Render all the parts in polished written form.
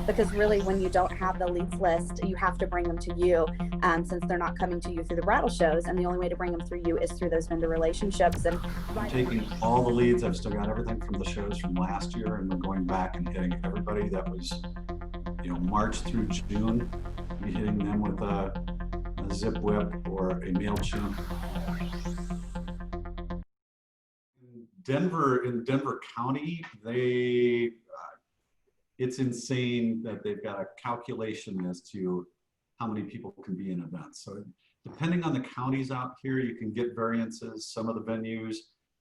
because really when you don't have the leads list, you have to bring them to you, since they're not coming to you through the bridal shows, and the only way to bring them through you is through those vendor relationships. And I'm taking all the leads. I've still got everything from the shows from last year, and we're going back and hitting everybody that was, March through June. Be hitting them with a zip whip or a MailChimp. In Denver County, it's insane that they've got a calculation as to how many people can be in events. So depending on the counties out here, you can get variances. Some of the venues,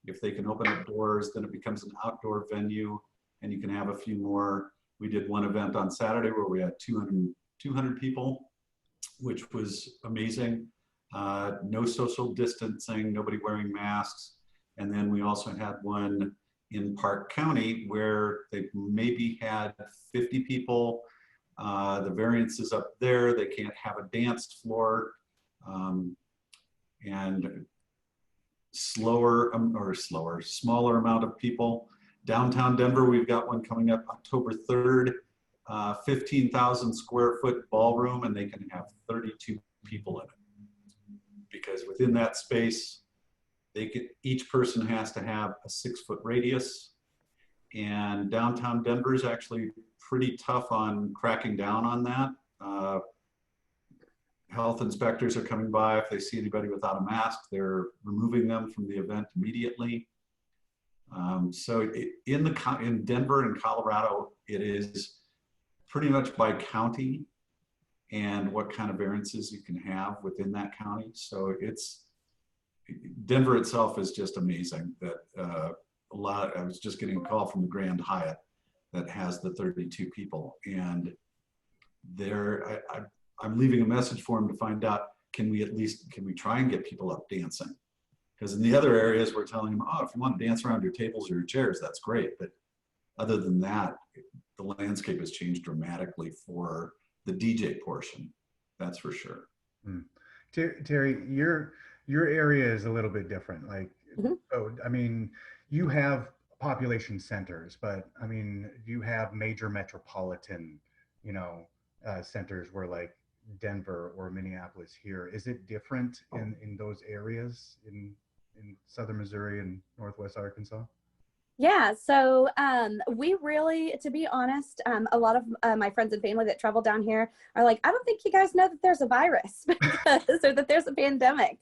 if they can open up doors, then it becomes an outdoor venue and you can have a few more. We did one event on Saturday where we had 200 people, which was amazing. No social distancing, nobody wearing masks. And then we also had one in Park County where they maybe had 50 people. The variance is up there. They can't have a dance floor. And smaller amount of people. Downtown Denver, we've got one coming up October 3rd, 15,000 square foot ballroom, and they can have 32 people in it. Because within that space, each person has to have a 6-foot radius. And downtown Denver is actually pretty tough on cracking down on that. Health inspectors are coming by. If they see anybody without a mask, they're removing them from the event immediately. So in Denver and Colorado, it is pretty much by county and what kind of variances you can have within that county. So Denver itself is just amazing. That I was just getting a call from the Grand Hyatt that has the 32 people, and I'm leaving a message for them to find out, can we try and get people up dancing? Because in the other areas, we're telling them, oh, if you want to dance around your tables or your chairs, that's great. But other than that, the landscape has changed dramatically for the DJ portion. That's for sure. Mm. Terrie, your area is a little bit different. Like, so, I mean, you have population centers, but I mean, you have major metropolitan, centers where like Denver or Minneapolis here. Is it different in those areas in southern Missouri and northwest Arkansas? Yeah, so we really, to be honest, a lot of my friends and family that travel down here are like, I don't think you guys know that there's a virus or that there's a pandemic.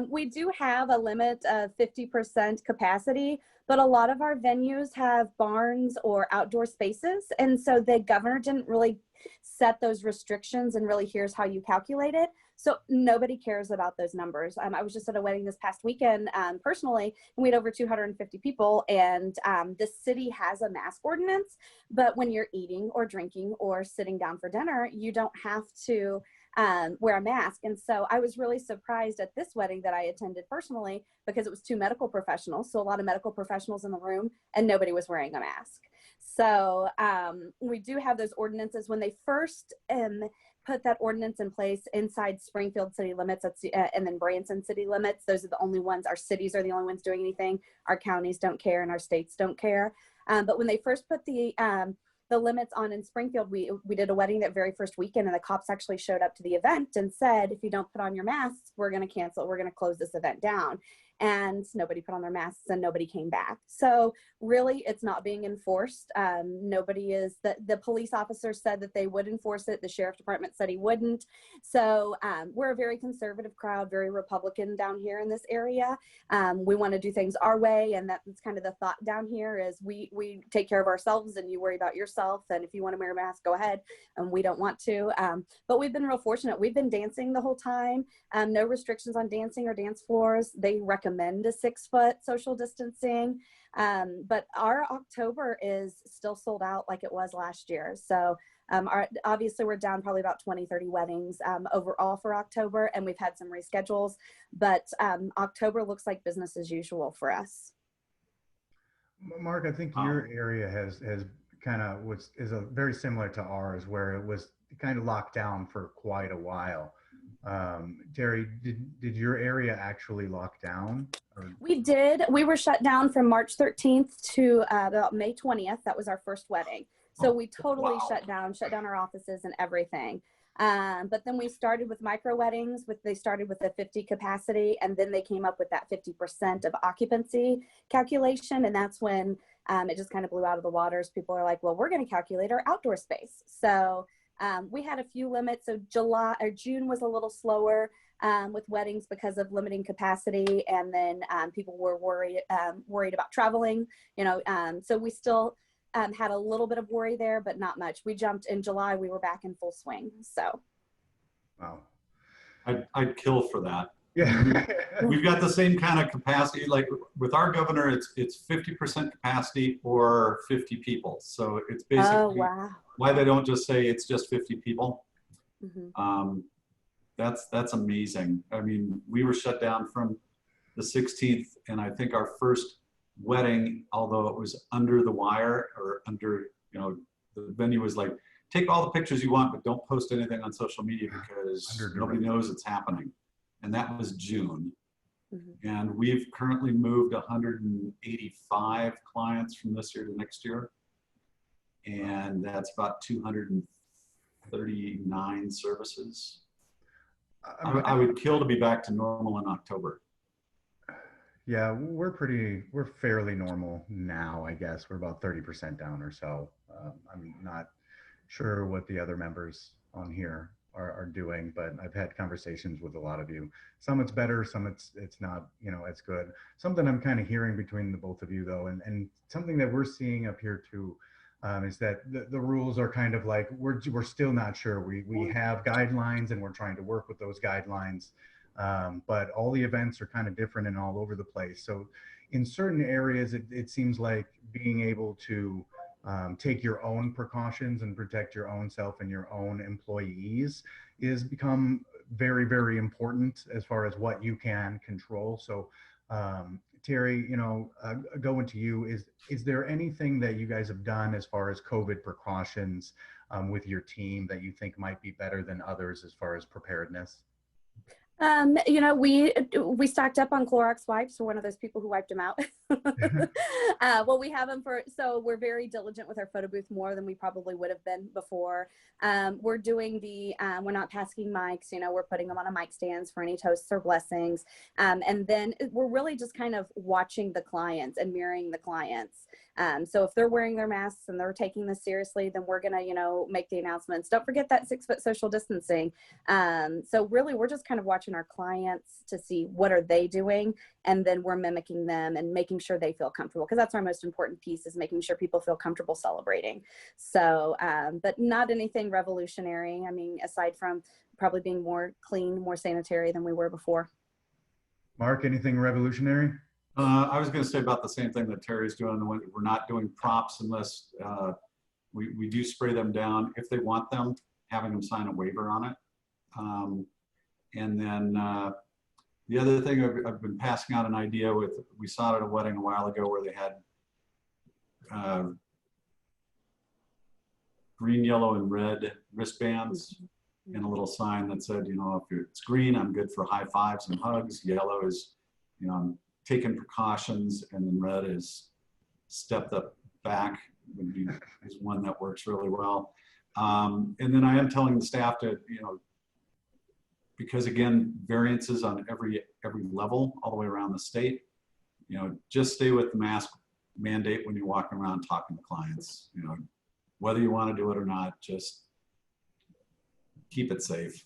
We do have a limit of 50% capacity, but a lot of our venues have barns or outdoor spaces. And so the governor didn't really set those restrictions, and really here's how you calculate it. So nobody cares about those numbers. I was just at a wedding this past weekend personally, and we had over 250 people, and the city has a mask ordinance, but when you're eating or drinking or sitting down for dinner, you don't have to wear a mask. And so I was really surprised at this wedding that I attended personally, because it was 2 medical professionals. So a lot of medical professionals in the room, and nobody was wearing a mask. So we do have those ordinances. When they first put that ordinance in place inside Springfield city limits, and then Branson city limits, those are the only ones. Our cities are the only ones doing anything. Our counties don't care, and our states don't care. But when they first put the limits on in Springfield, we did a wedding that very first weekend, and the cops actually showed up to the event and said, if you don't put on your masks, we're going to cancel, we're going to close this event down. And nobody put on their masks, and nobody came back. So really, it's not being enforced. The police officer said that they would enforce it. The sheriff department said he wouldn't. So we're a very conservative crowd, very Republican down here in this area. We want to do things our way, and that's kind of the thought down here is we take care of ourselves, and you worry about yourself. And if you want to wear a mask, go ahead. And we don't want to. But we've been real fortunate. We've been dancing the whole time. No restrictions on dancing or dance floors. They recommend a 6-foot social distancing. But our October is still sold out like it was last year. So obviously we're down probably about 20-30 weddings overall for October, and we've had some reschedules, but October looks like business as usual for us. Marc, I think your area has kind of is very similar to ours, where it was kind of locked down for quite a while. Terrie, did your area actually lock down? We did. We were shut down from March 13th to about May 20th. That was our first wedding. So we totally Wow. shut down our offices and everything. But then we started with micro weddings. They started with a 50 capacity, and then they came up with that 50% of occupancy calculation. And that's when it just kind of blew out of the waters. People are like, well, we're going to calculate our outdoor space. So we had a few limits. So June was a little slower with weddings because of limiting capacity. And then people were worried about traveling, so we still had a little bit of worry there, but not much. We jumped in July, we were back in full swing. So. Wow. I'd kill for that. Yeah. We've got the same kind of capacity. Like with our governor, it's 50% capacity or 50 people. So it's basically Oh, wow. why they don't just say it's just 50 people. Mm-hmm. That's amazing. I mean, we were shut down from the 16th, and I think our first wedding, although it was under the wire or under, the venue was like, take all the pictures you want, but don't post anything on social media because nobody knows it's happening. And that was June. Mm-hmm. And we've currently moved 185 clients from this year to next year. And that's about 239 services. I would kill to be back to normal in October. Yeah, we're fairly normal now, I guess. We're about 30% down or so. I'm not sure what the other members on here are doing, but I've had conversations with a lot of you. Some it's better, some it's not, it's good. Something I'm kind of hearing between the both of you though, and something that we're seeing up here too, is that the rules are kind of like, we're still not sure. We have guidelines and we're trying to work with those guidelines. But all the events are kind of different and all over the place. So in certain areas, it seems like being able to take your own precautions and protect your own self and your own employees is become very, very important as far as what you can control. So Terrie, going to you, is there anything that you guys have done as far as COVID precautions with your team that you think might be better than others as far as preparedness? We stocked up on Clorox wipes. We're one of those people who wiped them out. Well, we have them so we're very diligent with our photo booth, more than we probably would have been before. We're doing we're not passing mics, we're putting them on a mic stands for any toasts or blessings. And then we're really just kind of watching the clients and mirroring the clients. So if they're wearing their masks and they're taking this seriously, then we're going to, make the announcements. Don't forget that 6-foot social distancing. So really, we're just kind of watching our clients to see what are they doing, and then we're mimicking them and making sure they feel comfortable, because that's our most important piece, is making sure people feel comfortable celebrating. So but not anything revolutionary, aside from probably being more clean, more sanitary than we were before. Marc, anything revolutionary? I was going to say about the same thing that Terrie's doing. We're not doing props unless we do spray them down if they want them, having them sign a waiver on it. And then the other thing I've been passing out an idea with, we saw it at a wedding a while ago where they had green, yellow, and red wristbands and a little sign that said, if it's green, I'm good for high fives and hugs. Yellow is, I'm taking precautions, and then red is stepped up back is one that works really well. And then I am telling the staff to, because again, variances on every level all the way around the state, just stay with the mask mandate when you're walking around talking to clients. Whether you want to do it or not, just keep it safe.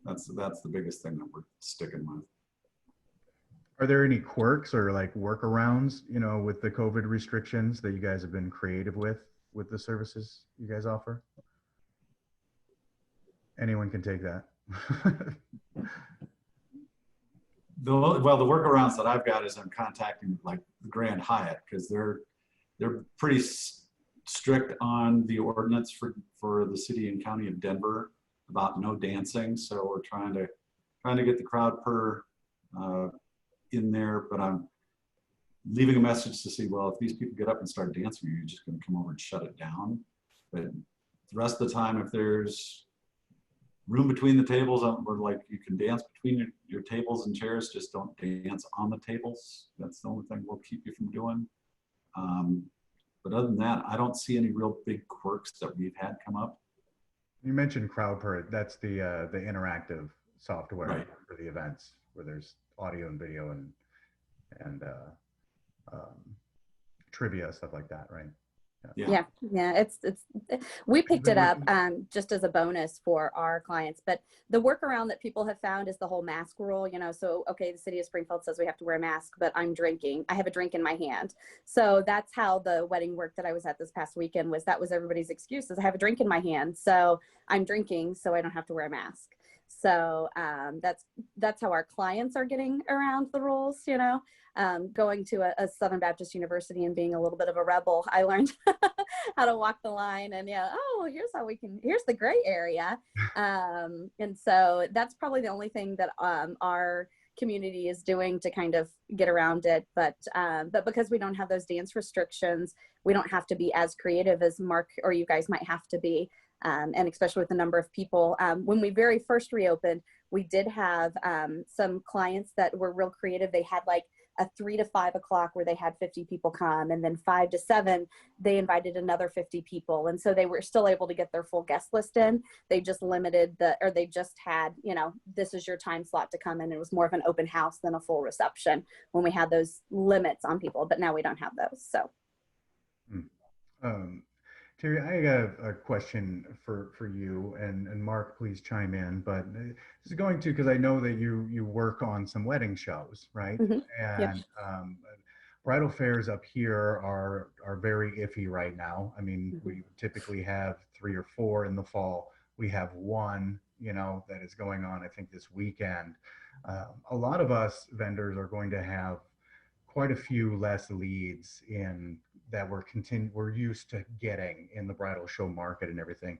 That's the biggest thing that we're sticking with. Are there any quirks or like workarounds, with the COVID restrictions that you guys have been creative with the services you guys offer? Anyone can take that. The workarounds that I've got is I'm contacting like the Grand Hyatt, because they're pretty strict on the ordinance for the city and county of Denver about no dancing. So we're trying to get the crowd per in there, but I'm leaving a message to see, well, if these people get up and start dancing, you're just going to come over and shut it down. But the rest of the time, if there's room between the tables, we're like, you can dance between your tables and chairs, just don't dance on the tables. That's the only thing we'll keep you from doing. But But other than that, I don't see any real big quirks that we've had come up. You mentioned CrowdPert. That's the interactive software Right. for the events where there's audio and video and trivia, stuff like that, right? Yeah, it's we picked it up just as a bonus for our clients. But the workaround that people have found is the whole mask rule. You know, so okay, the city of Springfield says we have to wear a mask, but I'm drinking. I have a drink in my hand. So that's how the wedding work that I was at this past weekend was. That was everybody's excuse, is I have a drink in my hand, so I'm drinking, so I don't have to wear a mask. So that's how our clients are getting around the rules. You know, going to a Southern Baptist University and being a little bit of a rebel, I learned how to walk the line, and here's the gray area. And so that's probably the only thing that our community is doing to kind of get around it. But because we don't have those dance restrictions, we don't have to be as creative as Marc or you guys might have to be. And especially with the number of people. When we very first reopened, we did have some clients that were real creative. They had like a 3 to 5 o'clock where they had 50 people come, and then 5 to 7, they invited another 50 people. And so they were still able to get their full guest list in. They just they just had, you know, this is your time slot to come in. It was more of an open house than a full reception when we had those limits on people, but now we don't have those, so. Terrie, I got a question for you, and Marc, please chime in. But this is going to, because I know that you work on some wedding shows, right? Mm-hmm. And Yep. Bridal fairs up here are very iffy right now. I mean, Mm-hmm. we typically have 3 or 4 in the fall. We have one, you know, that is going on, I think, this weekend. A lot of us vendors are going to have quite a few less leads in that we're used to getting in the bridal show market and everything.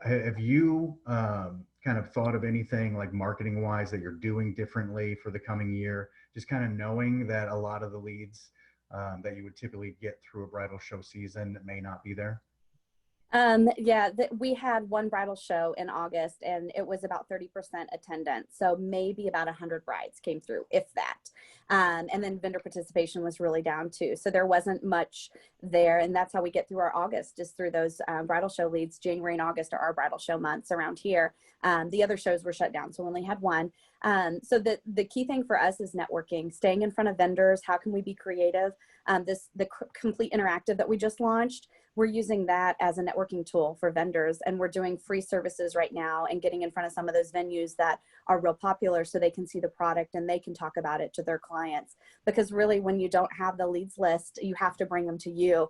Have you kind of thought of anything like marketing wise that you're doing differently for the coming year? Just kind of knowing that a lot of the leads that you would typically get through a bridal show season may not be there. We had one bridal show in August, and it was about 30% attendance. So maybe about 100 brides came through, if that. And then vendor participation was really down too. So there wasn't much there. And that's how we get through our August, just through those bridal show leads. January and August are our bridal show months around here. The other shows were shut down, so we only had one. So the key thing for us is networking, staying in front of vendors. How can we be creative? The complete interactive that we just launched, we're using that as a networking tool for vendors, and we're doing free services right now and getting in front of some of those venues that are real popular so they can see the product and they can talk about it to their clients. Because really, when you don't have the leads list, you have to bring them to you,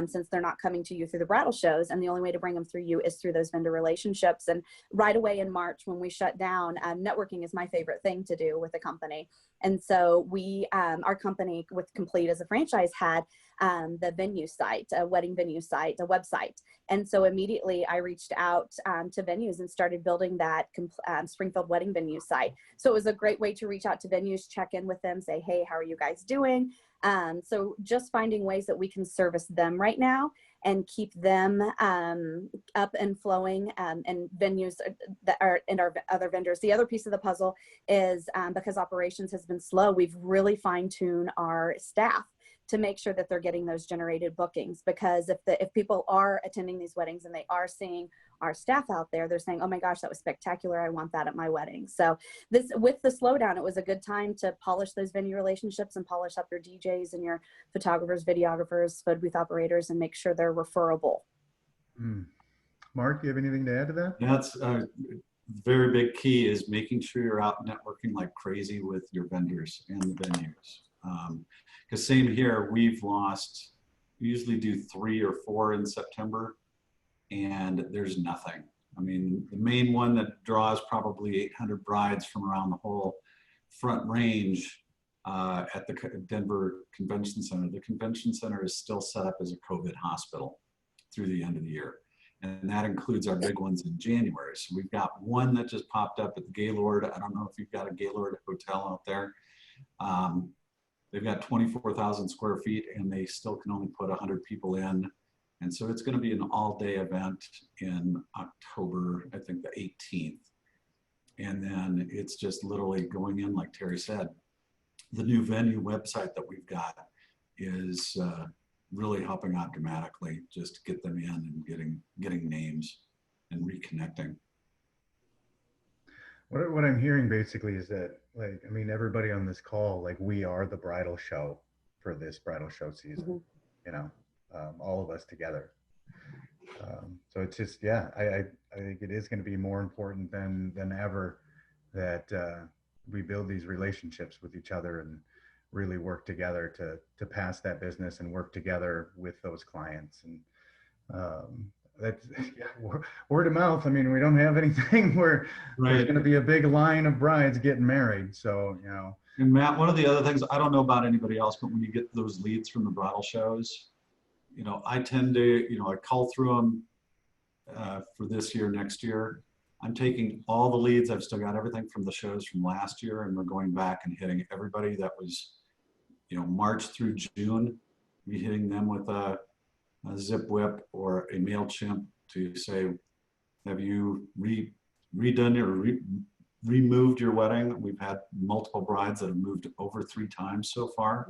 since they're not coming to you through the bridal shows, and the only way to bring them through you is through those vendor relationships. And right away in March, when we shut down, networking is my favorite thing to do with a company. And so our company with Complete as a franchise had the venue site, a wedding venue site, a website. And so immediately I reached out to venues and started building that Springfield wedding venue site. So it was a great way to reach out to venues, check in with them, say, hey, how are you guys doing? So just finding ways that we can service them right now and keep them up and flowing, and venues that are and our other vendors. The other piece of the puzzle is because operations has been slow, we've really fine-tuned our staff to make sure that they're getting those generated bookings. Because if people are attending these weddings and they are seeing our staff out there, they're saying, oh my gosh, that was spectacular, I want that at my wedding. So with the slowdown, it was a good time to polish those venue relationships and polish up your DJs and your photographers, videographers, photo booth operators, and make sure they're referable. Marc, do you have anything to add to that? That's a very big key, is making sure you're out networking like crazy with your vendors and the venues. Because same here, we usually do 3 or 4 in September, and there's nothing. I mean, the main one that draws probably 800 brides from around the whole Front Range at the Denver Convention Center. The convention center is still set up as a COVID hospital through the end of the year. And that includes our big ones in January. So we've got one that just popped up at the Gaylord. I don't know if you've got a Gaylord hotel out there. They've got 24,000 square feet, and they still can only put 100 people in. And so it's going to be an all-day event in October, I think the 18th. And then it's just literally going in, like Terrie said. The new venue website that we've got is really helping out dramatically just to get them in and getting names and reconnecting. What I'm hearing basically is that, like, I mean, everybody on this call, like, we are the bridal show for this bridal show season, Mm-hmm. you know, all of us together. So it's just, yeah, I think it is going to be more important than ever that we build these relationships with each other and really work together to pass that business and work together with those clients. And that's, yeah, word of mouth. I mean, we don't have anything where there's going to be a big line of brides getting married. So, you know. And Matt, one of the other things, I don't know about anybody else, but when you get those leads from the bridal shows, you know, I tend to, you know, I cull through them for this year, next year. I'm taking all the leads. I've still got everything from the shows from last year, and we're going back and hitting everybody that was, you know, March through June. We're hitting them with a TCWEP or a MailChimp to say, have you redone or removed your wedding? We've had multiple brides that have moved over 3 times so far.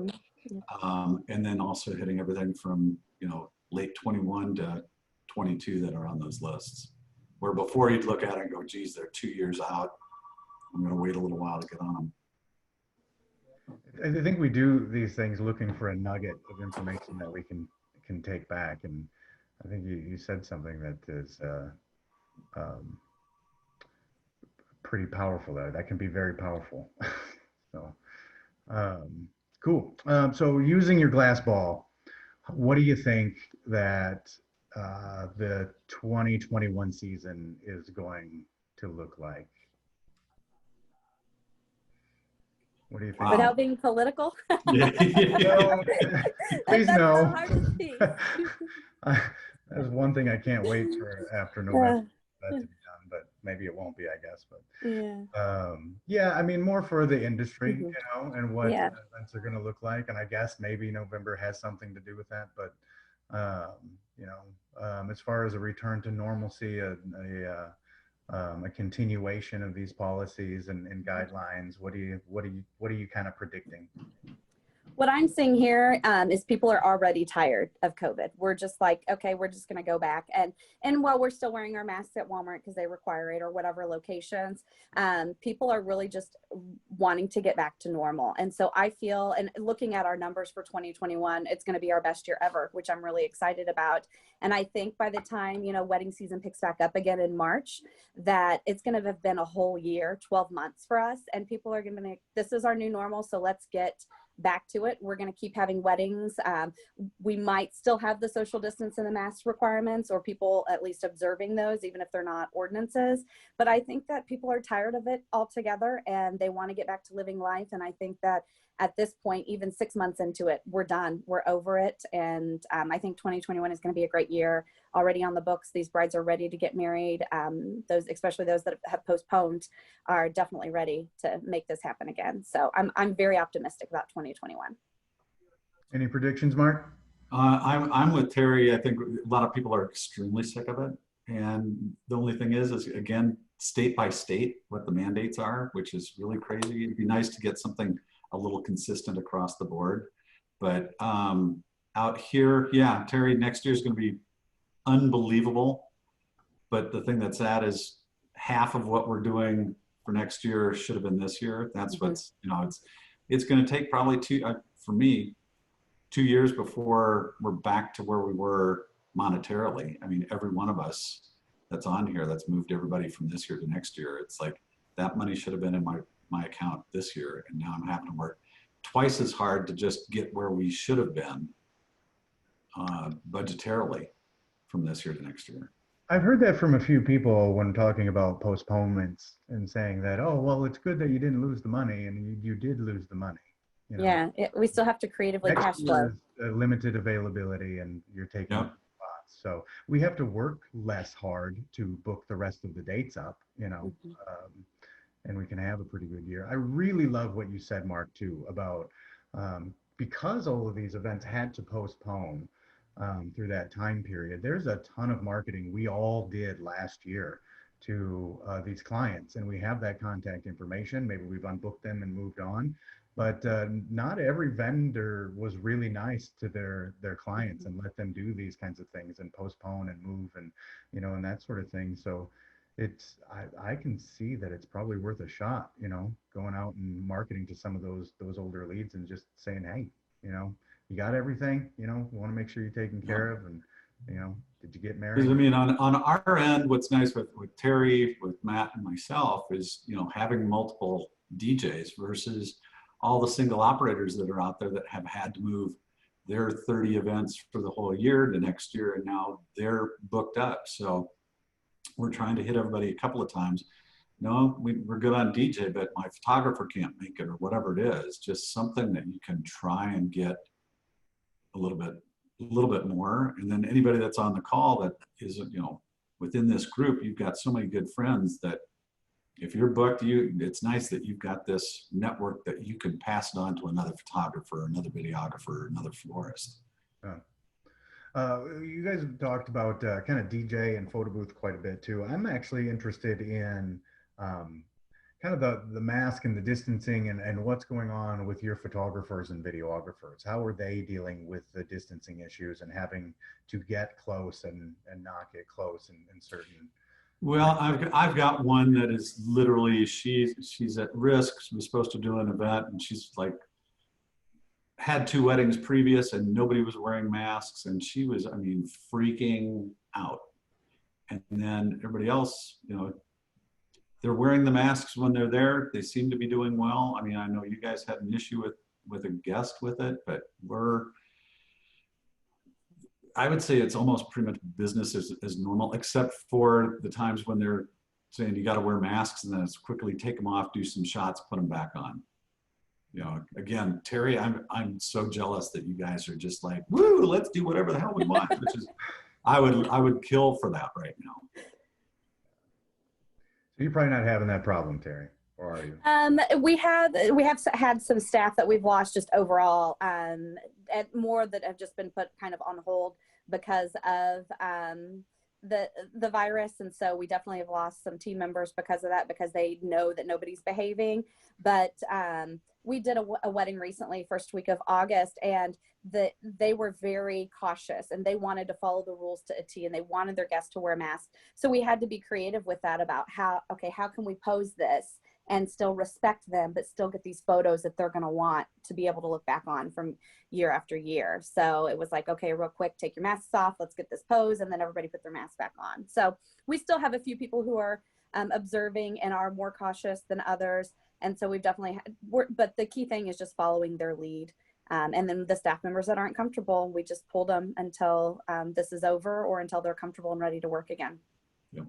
And then also hitting everything from, you know, late 21 to 22 that are on those lists. Where before you'd look at it and go, geez, they're 2 years out. I'm going to wait a little while to get on them. I think we do these things looking for a nugget of information that we can take back. And I think you said something that is pretty powerful there. That can be very powerful. So cool. So using your glass ball, what do you think that the 2021 season is going to look like? What do you think? Without being political? Yeah. No, please That's no. the hardest piece. That's one thing I can't wait for after November that to be done, but maybe it won't be, I guess. But yeah, I mean, more for the industry, you know, and what events are going to look like. And I guess maybe November has something to do with that. But you know, as far as a return to normalcy, a continuation of these policies and guidelines, what are you kind of predicting? What I'm seeing here is people are already tired of COVID. We're just like, okay, we're just going to go back. And while we're still wearing our masks at Walmart because they require it or whatever locations, people are really just wanting to get back to normal. And so I feel, and looking at our numbers for 2021, it's going to be our best year ever, which I'm really excited about. And I think by the time, you know, wedding season picks back up again in March, that it's going to have been a whole year, 12 months for us. And people are going to, this is our new normal. So let's get back to it. We're going to keep having weddings. We might still have the social distance and the mask requirements, or people at least observing those, even if they're not ordinances. But I think that people are tired of it altogether and they want to get back to living life. And I think that at this point, even 6 months into it, we're done. We're over it. And I think 2021 is going to be a great year. Already on the books, these brides are ready to get married. Those, especially those that have postponed, are definitely ready to make this happen again. So I'm very optimistic about 2021. Any predictions, Marc? I'm with Terrie. I think a lot of people are extremely sick of it. And the only thing is again, state by state, what the mandates are, which is really crazy. It'd be nice to get something a little consistent across the board. But out here, yeah, Terrie, next year is going to be unbelievable. But the thing that's sad is half of what we're doing for next year should have been this year. That's what's, you know, it's going to take probably for me, 2 years before we're back to where we were monetarily. I mean, every one of us that's on here that's moved everybody from this year to next year, it's like that money should have been in my account this year, and now I'm having to work twice as hard to just get where we should have been budgetarily from this year to next year. I've heard that from a few people when talking about postponements and saying that, oh, well, it's good that you didn't lose the money, and you did lose the money. You know? Yeah, we still have to creatively cash flow. Limited availability, and you're taking spots. So we have to work less hard to book the rest of the dates up, you know, and we can have a pretty good year. I really love what you said, Marc, too, about because all of these events had to postpone through that time period. There's a ton of marketing we all did last year to these clients, and we have that contact information. Maybe we've unbooked them and moved on, but not every vendor was really nice to their clients and let them do these kinds of things and postpone and move and and that sort of thing. So it's I can see that it's probably worth a shot, going out and marketing to some of those older leads and just saying, hey, you got everything, we want to make sure you're taken care of, and did you get Because I married? mean, on our end, what's nice with Terry, with Matt, and myself is having multiple DJs versus all the single operators that are out there that have had to move their 30 events for the whole year to next year, and now they're booked up. So we're trying to hit everybody a couple of times. No, we're good on DJ, but my photographer can't make it, or whatever it is. Just something that you can try and get a little bit more. And then anybody that's on the call that is, within this group, you've got so many good friends that if you're booked, it's nice that you've got this network that you can pass it on to another photographer, another videographer, another florist. You guys have talked about kind of DJ and photo booth quite a bit too. I'm actually interested in kind of the mask and the distancing and what's going on with your photographers and videographers. How are they dealing with the distancing issues and having to get close and not get close in certain? Well, I've got one that is literally she's at risk. She was supposed to do an event, and she's like had 2 weddings previous, and nobody was wearing masks, and she was, I mean, freaking out. And then everybody else, they're wearing the masks when they're there. They seem to be doing well. I mean, I know you guys had an issue with a guest with it, but I would say it's almost pretty much business as normal, except for the times when they're saying you got to wear masks, and then it's quickly take them off, do some shots, put them back on. Again, Terry, I'm so jealous that you guys are just like, woo, let's do whatever the hell we want, which is, I would kill for that right now. So you're probably not having that problem, Terry, or are you? We have had some staff that we've lost just overall, and more that have just been put kind of on hold because of the virus. And so we definitely have lost some team members because of that, because they know that nobody's behaving. But we did a wedding recently, first week of August, and they were very cautious, and they wanted to follow the rules to a T, and they wanted their guests to wear masks. So we had to be creative with that about how can we pose this and still respect them, but still get these photos that they're going to want to be able to look back on from year after year. So it was like, okay, real quick, take your masks off, let's get this pose, and then everybody put their masks back on. So we still have a few people who are observing and are more cautious than others. And so we've definitely but the key thing is just following their lead. And then the staff members that aren't comfortable, we just pull them until this is over, or until they're comfortable and ready to work again. Yep.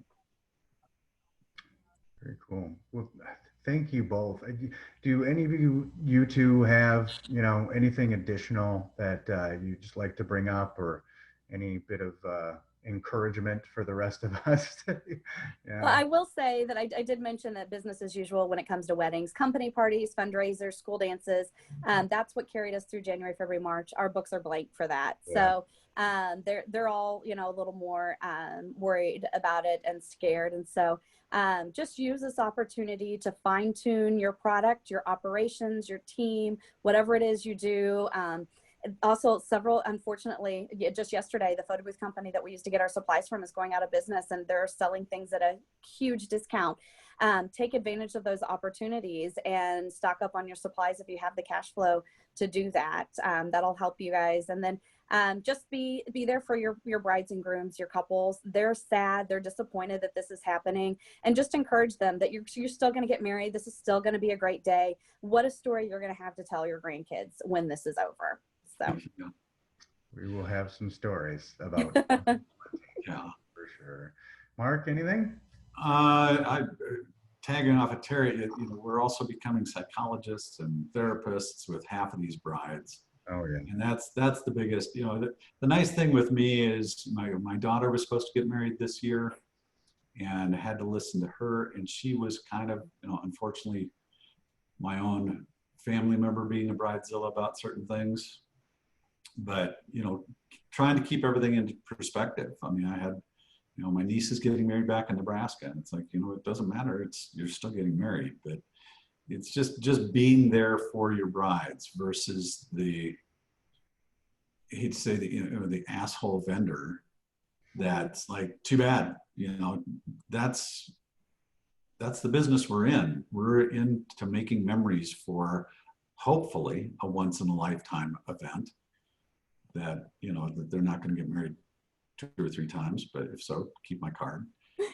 Very cool. Well, thank you both. Do any of you two have, anything additional that you just like to bring up, or any bit of encouragement for the rest of us? Yeah. Well, I will say that I did mention that business as usual when it comes to weddings, company parties, fundraisers, school dances. That's what carried us through January, February, March. Our books are blank for that. Yeah. So they're all, a little more worried about it and scared. And so just use this opportunity to fine tune your product, your operations, your team, whatever it is you do. Also, unfortunately, just yesterday, the photo booth company that we used to get our supplies from is going out of business, and they're selling things at a huge discount. Take advantage of those opportunities and stock up on your supplies if you have the cash flow to do that. That'll help you guys. And then just be there for your brides and grooms, your couples. They're sad, they're disappointed that this is happening, and just encourage them that you're still going to get married. This is still going to be a great day. What a story you're going to have to tell your grandkids when this is over. So we will have some stories about yeah, for sure. Mark, anything? Tagging off of Terry, we're also becoming psychologists and therapists with half of these brides. Oh yeah. And that's the biggest, the nice thing with me is my daughter was supposed to get married this year, and had to listen to her, and she was kind of, unfortunately, my own family member being a bridezilla about certain things. But, trying to keep everything into perspective. I mean, I had, my niece is getting married back in Nebraska, and it's like, it doesn't matter. You're still getting married. But it's just being there for your brides versus the, I hate to say the, the asshole vendor that's like, too bad, that's the business we're in. We're into making memories for hopefully a once in a lifetime event that, that they're not going to get married 2 or 3 times, but if so, keep my card.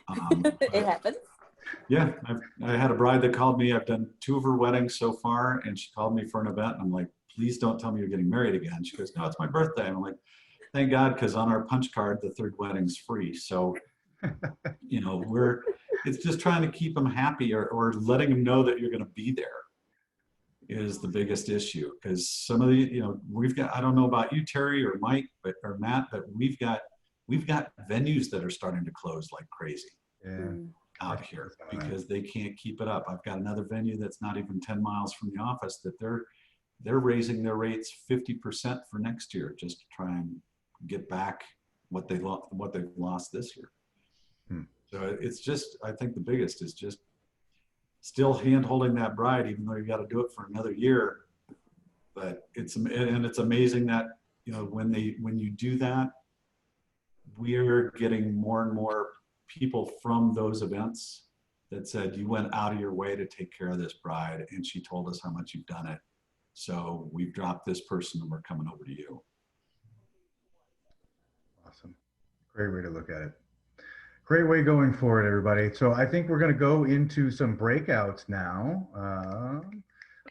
It happens. Yeah, I had a bride that called me. I've done 2 of her weddings so far, and she called me for an event. And I'm like, please don't tell me you're getting married again. She goes, no, it's my birthday. And I'm like, thank God, because on our punch card, the 3rd wedding's free. So, it's just trying to keep them happy, or letting them know that you're going to be there is the biggest issue. Because some of the, we've got, I don't know about you, Terrie or Mike, or Matt, but we've got venues that are starting to close like crazy. Yeah. Out here because they can't keep it up. I've got another venue that's not even 10 miles from the office that they're raising their rates 50% for next year just to try and get back what they've lost this year. So it's just, I think the biggest is just still hand holding that bride, even though you got to do it for another year. But it's amazing that, when you do that, we're getting more and more people from those events that said, you went out of your way to take care of this bride, and she told us how much you've done it. So we've dropped this person and we're coming over to you. Awesome. Great way to look at it. Great way going forward, everybody. So I think we're going to go into some breakouts now.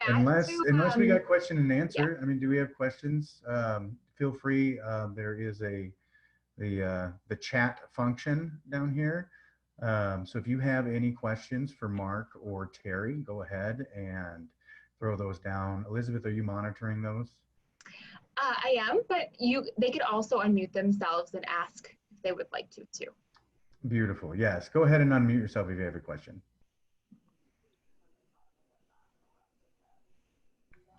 Unless we got question and answer. Yeah. I mean, do we have questions? Feel free. There is the chat function down here. So if you have any questions for Marc or Terrie, go ahead and throw those down. Elizabeth, are you monitoring those? I am, but they could also unmute themselves and ask if they would like to too. Beautiful. Yes. Go ahead and unmute yourself if you have a question.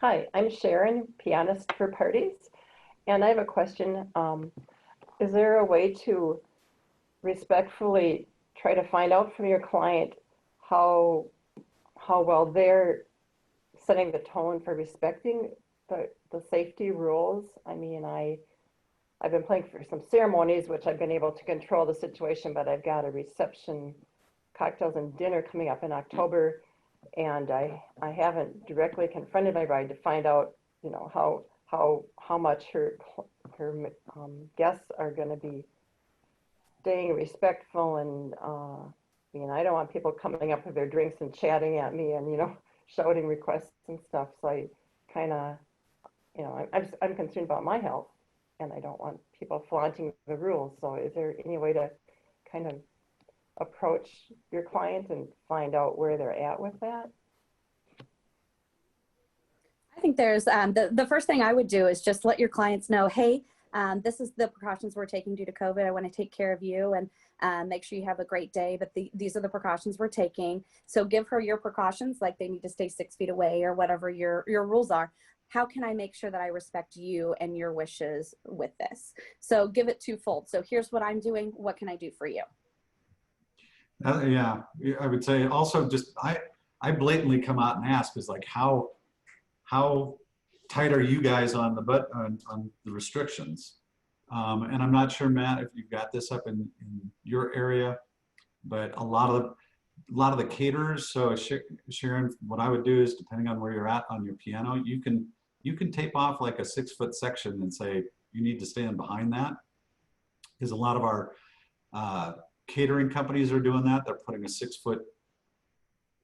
Hi, I'm Sharon, pianist for parties, and I have a question. Is there a way to respectfully try to find out from your client how well they're setting the tone for respecting the safety rules? I mean, I've been playing for some ceremonies, which I've been able to control the situation, but I've got a reception, cocktails and dinner coming up in October, and I haven't directly confronted my bride to find out, how much her guests are going to be staying respectful, and I don't want people coming up with their drinks and chatting at me and shouting requests and stuff. So I kind of, I'm concerned about my health, and I don't want people flaunting the rules. So is there any way to kind of approach your client and find out where they're at with that? I think there's the first thing I would do is just let your clients know, hey, this is the precautions we're taking due to COVID. I want to take care of you and make sure you have a great day. But these are the precautions we're taking. So give her your precautions, like they need to stay 6 feet away or whatever your rules are. How can I make sure that I respect you and your wishes with this? So give it twofold. So here's what I'm doing. What can I do for you? Yeah, I would say also just I blatantly come out and ask is like how tight are you guys on the restrictions? And I'm not sure, Matt, if you've got this up in your area, but a lot of the caterers. So Sharon, what I would do is, depending on where you're at on your piano, you can tape off like a 6-foot section and say you need to stand behind that. Because a lot of our catering companies are doing that. They're putting a 6-foot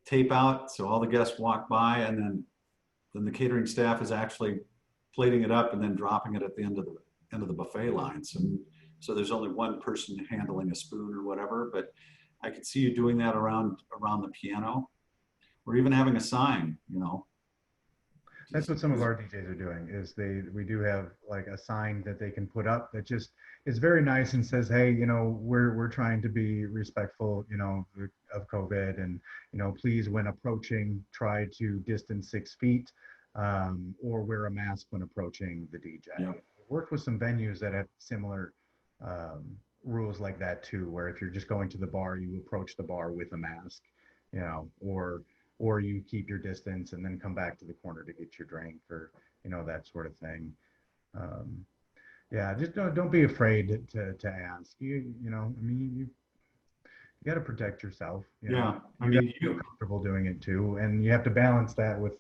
tape out, so all the guests walk by, and then the catering staff is actually plating it up and then dropping it at the end of the buffet lines. And so there's only one person handling a spoon or whatever. But I could see you doing that around the piano, or even having a sign. That's what some of our DJs are doing. We do have like a sign that they can put up that just is very nice and says, hey, we're trying to be respectful, of COVID, and please, when approaching, try to distance 6 feet, or wear a mask when approaching the DJ. Yeah. Worked with some venues that have similar rules like that too, where if you're just going to the bar, you approach the bar with a mask, or or you keep your distance and then come back to the corner to get your drink, or that sort of thing. Yeah, just don't be afraid to ask. I mean, you got to protect yourself. Yeah, I You got mean, to feel comfortable doing it too, and you have to balance that with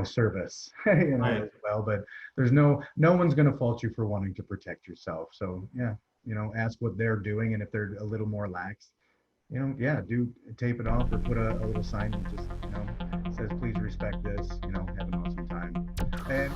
service, Right. as well. But there's no one's going to fault you for wanting to protect yourself. So yeah, ask what they're doing, and if they're a little more lax, yeah, do tape it off or put a little sign that just says please respect this. Have an awesome time. And